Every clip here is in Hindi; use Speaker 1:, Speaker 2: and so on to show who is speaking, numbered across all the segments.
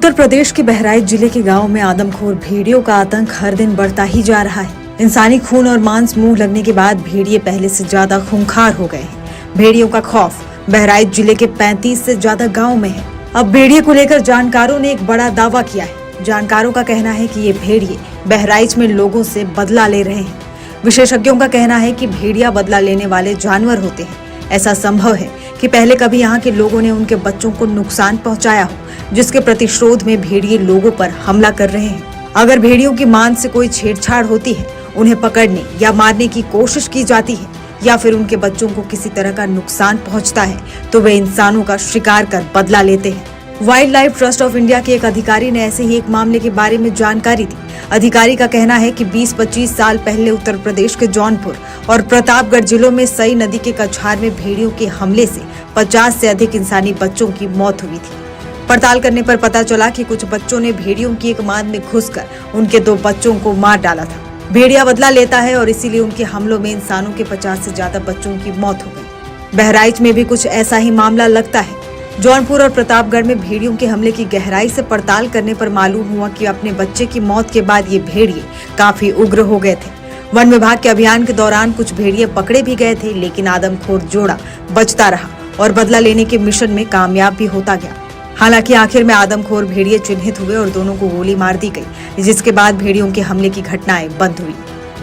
Speaker 1: उत्तर प्रदेश के बहराइच जिले के गांव में आदमखोर भेड़ियों का आतंक हर दिन बढ़ता ही जा रहा है। इंसानी खून और मांस मुंह लगने के बाद भेड़िए पहले से ज्यादा खूंखार हो गए हैं। भेड़ियों का खौफ बहराइच जिले के 35 से ज्यादा गाँव में है। अब भेड़िए को लेकर जानकारों ने एक बड़ा दावा किया है। जानकारों का कहना है कि ये भेड़िए बहराइच में लोगों से बदला ले रहे हैं। विशेषज्ञों का कहना है कि भेड़िया बदला लेने वाले जानवर होते हैं। ऐसा संभव है कि पहले कभी यहाँ के लोगों ने उनके बच्चों को नुकसान पहुंचाया हो, जिसके प्रतिशोध में भेड़िए लोगों पर हमला कर रहे हैं। अगर भेड़ियों की मांस से कोई छेड़छाड़ होती है, उन्हें पकड़ने या मारने की कोशिश की जाती है या फिर उनके बच्चों को किसी तरह का नुकसान पहुंचता है, तो वे इंसानों का शिकार कर बदला लेते हैं। Wild life trust of India के एक अधिकारी ने ऐसे ही एक मामले के बारे में जानकारी दी। अधिकारी का कहना है कि 20-25 साल पहले उत्तर प्रदेश के जौनपुर और प्रतापगढ़ जिलों में सई नदी के कछार में भेड़ियों के हमले से 50 से अधिक इंसानी बच्चों की मौत हुई थी। पड़ताल करने पर पता चला कि कुछ बच्चों ने भेड़ियों की एक माद में घुसकर उनके 2 बच्चों को मार डाला था। भेड़िया बदला लेता है और इसीलिए उनके हमलों में इंसानों के 50 से ज्यादा बच्चों की मौत हो गई। बहराइच में भी कुछ ऐसा ही मामला लगता है। जौनपुर और प्रतापगढ़ में भेड़ियों के हमले की गहराई से पड़ताल करने पर मालूम हुआ कि अपने बच्चे की मौत के बाद ये भेड़िए काफी उग्र हो गए थे। वन विभाग के अभियान के दौरान कुछ भेड़िए पकड़े भी गए थे, लेकिन आदमखोर जोड़ा बचता रहा और बदला लेने के मिशन में कामयाब भी होता गया। हालांकि आखिर में आदमखोर भेड़िए चिन्हित हुए और दोनों को गोली मार दी गई, जिसके बाद भेड़ियों के हमले की घटनाएं बंद हुई।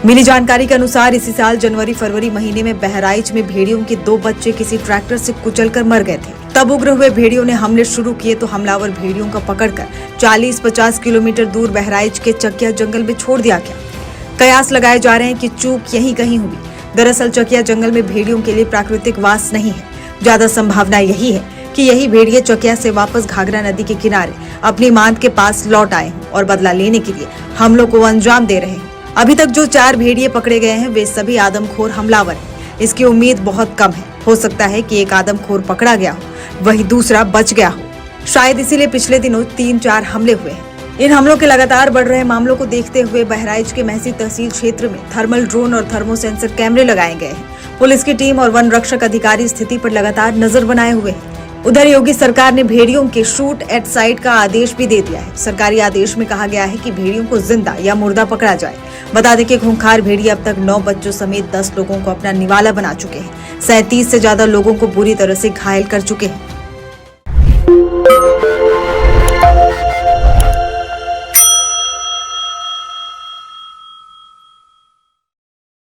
Speaker 1: मिली जानकारी के अनुसार इसी साल जनवरी-फरवरी महीने में बहराइच में भेड़ियों के 2 बच्चे किसी ट्रैक्टर से कुचलकर मर गए थे। तब उग्र हुए भेड़ियों ने हमले शुरू किए तो हमलावर भेड़ियों का पकड़कर 40-50 किलोमीटर दूर बहराइच के चकिया जंगल में छोड़ दिया गया। कयास लगाए जा रहे हैं कि चूक यहीं कहीं हुई। दरअसल चकिया जंगल में भेड़ियों के लिए प्राकृतिक वास नहीं है। ज्यादा संभावना यही है कि यही भेड़िए चकिया से वापस घाघरा नदी के किनारे अपनी मांद के पास लौट आए हैं और बदला लेने के लिए हमलों को अंजाम दे रहे हैं। अभी तक जो 4 भेड़िए पकड़े गए हैं वे सभी आदमखोर हमलावर हैं। इसकी उम्मीद बहुत कम है। हो सकता है कि एक आदमखोर पकड़ा गया हो, वही दूसरा बच गया हो। शायद इसीलिए पिछले दिनों 3-4 हमले हुए हैं। इन हमलों के लगातार बढ़ रहे मामलों को देखते हुए बहराइच के महसी तहसील क्षेत्र में थर्मल ड्रोन और थर्मो सेंसर कैमरे लगाए गए हैं। पुलिस की टीम और वन रक्षक अधिकारी स्थिति पर लगातार नजर बनाए हुए हैं। उधर योगी सरकार ने भेड़ियों के शूट एट साइट का आदेश भी दे दिया है। सरकारी आदेश में कहा गया है कि भेड़ियों को जिंदा या मुर्दा पकड़ा जाए। बता दें कि खूंखार भेड़िए अब तक 9 बच्चों समेत 10 लोगों को अपना निवाला बना चुके हैं। 37 से ज्यादा लोगों को बुरी तरह से घायल कर चुके हैं।